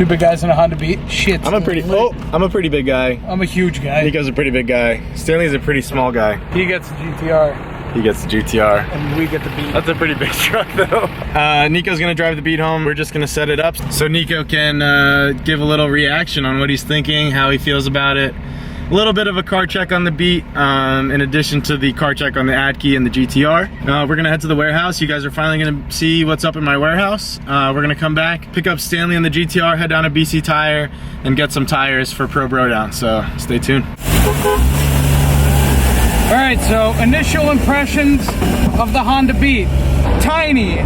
Two big guys in a Honda Beat. Shit. I'm a pretty big guy. I'm a huge guy. Nico's a pretty big guy. Stanley's a pretty small guy. He gets the GTR. He gets the GTR. And we get the Beat. That's a pretty big truck though. Nico's gonna drive the Beat home. We're just gonna set it up so Nico can give a little reaction on what he's thinking, how he feels about it. A little bit of a car check on the Beat, in addition to the car check on the Adkey and the GTR. We're gonna head to the warehouse. You guys are finally gonna see what's up in my warehouse. We're gonna come back, pick up Stanley and the GTR, head down to BC Tire, and get some tires for Pro Bro Down. So stay tuned. All right, so initial impressions of the Honda Beat. Tiny.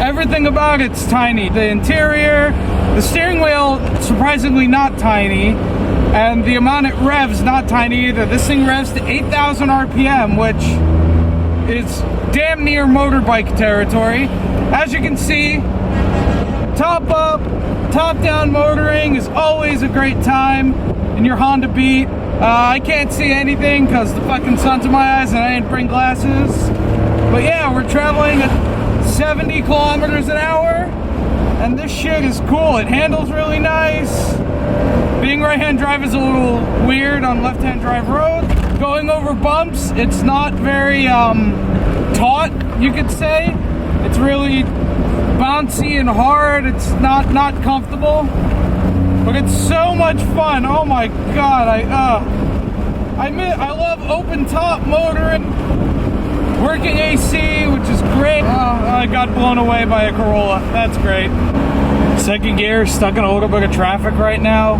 Everything about it's tiny. The interior, the steering wheel, surprisingly not tiny, and the amount it revs, not tiny either. This thing revs to 8,000 RPM, which is damn near motorbike territory. As you can see, top up, top down motoring is always a great time in your Honda Beat. I can't see anything because the fucking sun's in my eyes and I didn't bring glasses. But yeah, we're traveling at 70 kilometers an hour, and this shit is cool. It handles really nice. Being right-hand drive is a little weird on left-hand drive road. Going over bumps, it's not very taut, you could say. It's really bouncy and hard. It's not comfortable, but it's so much fun. Oh my god, I love open top motoring, working AC, which is great. I got blown away by a Corolla. That's great. Second gear, stuck in a little bit of traffic right now.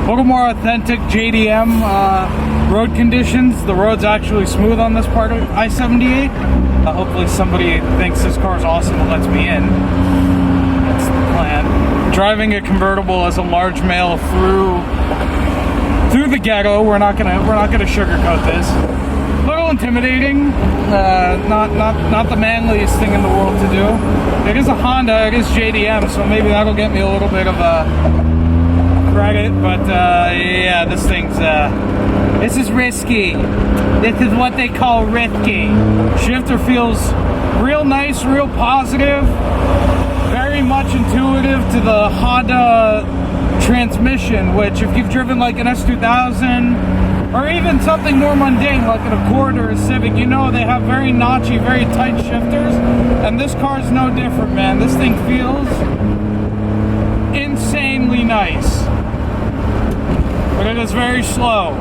A little more authentic JDM road conditions. The road's actually smooth on this part of I-78. Hopefully somebody thinks this car is awesome and lets me in. That's the plan. Driving a convertible as a large male through the ghetto. We're not gonna sugarcoat this. A little intimidating. Not the manliest thing in the world to do. It is a Honda. It is JDM, so maybe that'll get me a little bit of a credit. But yeah, this thing's this is risky. This is what they call risky. Shifter feels real nice, real positive. Very much intuitive to the Honda transmission, which if you've driven like an S2000 or even something more mundane like an Accord or a Civic, you know they have very notchy, very tight shifters, and this car is no different, man. This thing feels insanely nice, but it is very slow.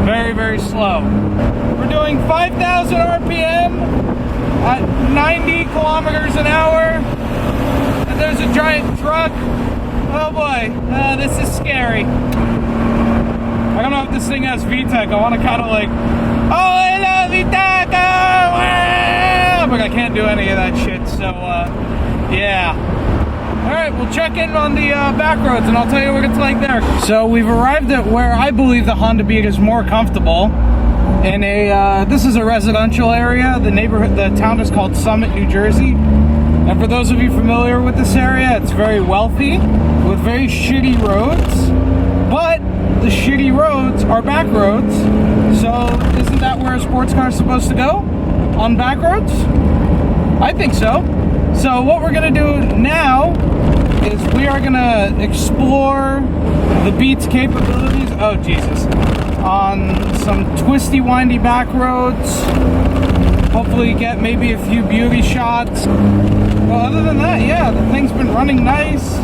Very, very slow. We're doing 5,000 RPM at 90 kilometers an hour. And there's a giant truck. Oh boy, this is scary. I don't know if this thing has VTEC. I want to kind of like, oh, hello, VTEC! But I can't do any of that shit, so yeah. Alright, we'll check in on the back roads and I'll tell you what it's like there. So we've arrived at where I believe the Honda Beat is more comfortable. In a, this is a residential area. The town is called Summit, New Jersey. And for those of you familiar with this area, it's very wealthy with very shitty roads. But the shitty roads are back roads. So isn't that where a sports car is supposed to go? On back roads? I think so. So what we're gonna do now is we are gonna explore the Beat's capabilities, oh Jesus, on some twisty, windy back roads. Hopefully get maybe a few beauty shots. Well, other than that, yeah, the thing's been running nice.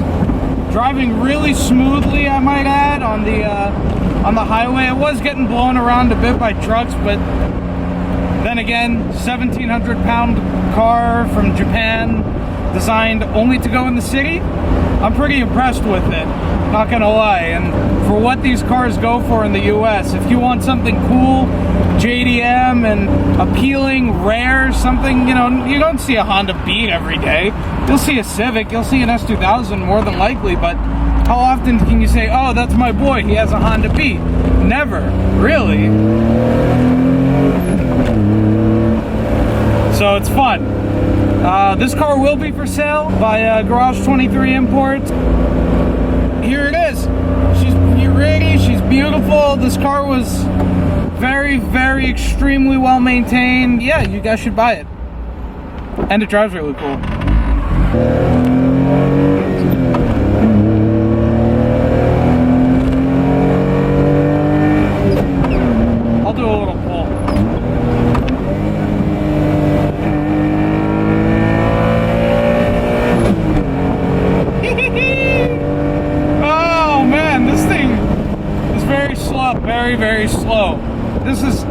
Driving really smoothly, I might add, on the highway. It was getting blown around a bit by trucks, but then again, 1,700 pound car from Japan, designed only to go in the city. I'm pretty impressed with it, not gonna lie. And for what these cars go for in the US, if you want something cool, JDM and appealing, rare, something, you know, you don't see a Honda Beat every day. You'll see a Civic, you'll see an S2000 more than likely, but how often can you say, oh, that's my boy, he has a Honda Beat? Never, really. So it's fun. This car will be for sale by Garage 23 Imports. Here it is. She's pretty, she's beautiful. This car was very, very extremely well maintained. Yeah, you guys should buy it. And it drives really cool. very, very slow. This is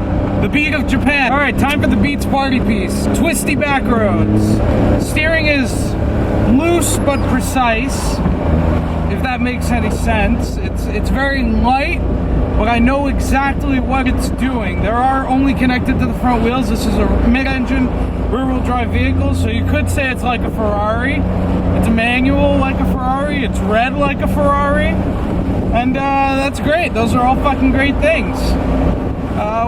the Beat of Japan. All right, time for the Beats party piece. Twisty back roads. Steering is loose but precise, if that makes any sense. It's very light, but I know exactly what it's doing. They are only connected to the front wheels. This is a mid-engine, rear-wheel drive vehicle, so you could say it's like a Ferrari. It's a manual like a Ferrari. It's red like a Ferrari. And that's great. Those are all fucking great things.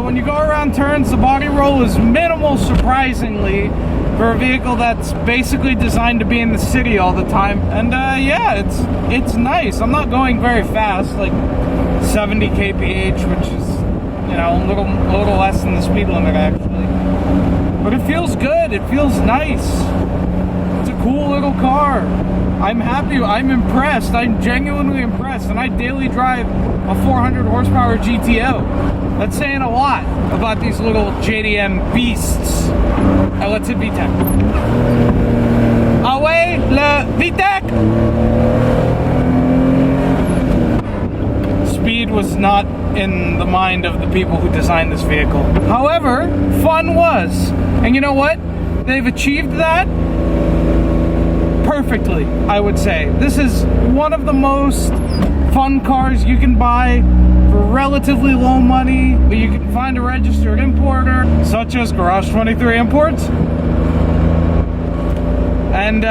When you go around turns, the body roll is minimal, surprisingly, for a vehicle that's basically designed to be in the city all the time. And yeah, it's nice. I'm not going very fast, like 70 kph, which is, you know, a little less than the speed limit actually. But it feels good. It feels nice. It's a cool little car. I'm happy. I'm impressed. I'm genuinely impressed. And I daily drive a 400 horsepower GTO. That's saying a lot about these little JDM beasts. Let's hit VTEC. Away le VTEC! Speed was not in the mind of the people who designed this vehicle. However, fun was. And you know what? They've achieved that perfectly, I would say. This is one of the most fun cars you can buy for relatively low money, but you can find a registered importer, such as Garage 23 Imports. And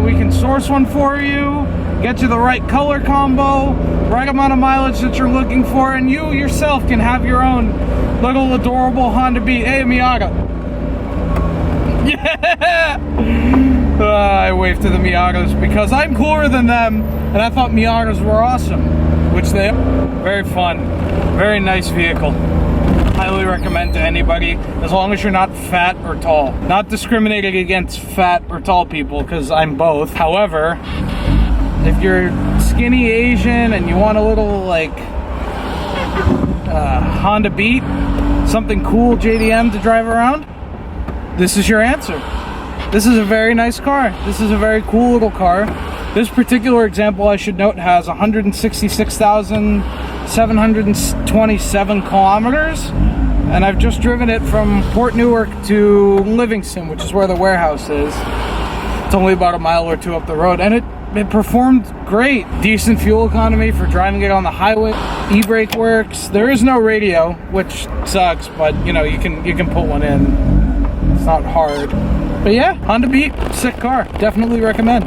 we can source one for you, get you the right color combo, right amount of mileage that you're looking for, and you yourself can have your own little adorable Honda Beat. Hey, Miata. Yeah! I waved to the Miatas because I'm cooler than them, and I thought Miatas were awesome, which they are. Very fun, very nice vehicle. Highly recommend to anybody, as long as you're not fat or tall. Not discriminating against fat or tall people, because I'm both. However, if you're skinny Asian and you want a little, like, Honda Beat, something cool JDM to drive around, this is your answer. This is a very nice car. This is a very cool little car. This particular example, I should note, has 166,727 kilometers, and I've just driven it from Port Newark to Livingston, which is where the warehouse is. It's only about a mile or two up the road, and it performed great. Decent fuel economy for driving it on the highway. E-brake works. There is no radio, which sucks, but you know, you can put one in. It's not hard. But yeah, Honda Beat, sick car. Definitely recommend.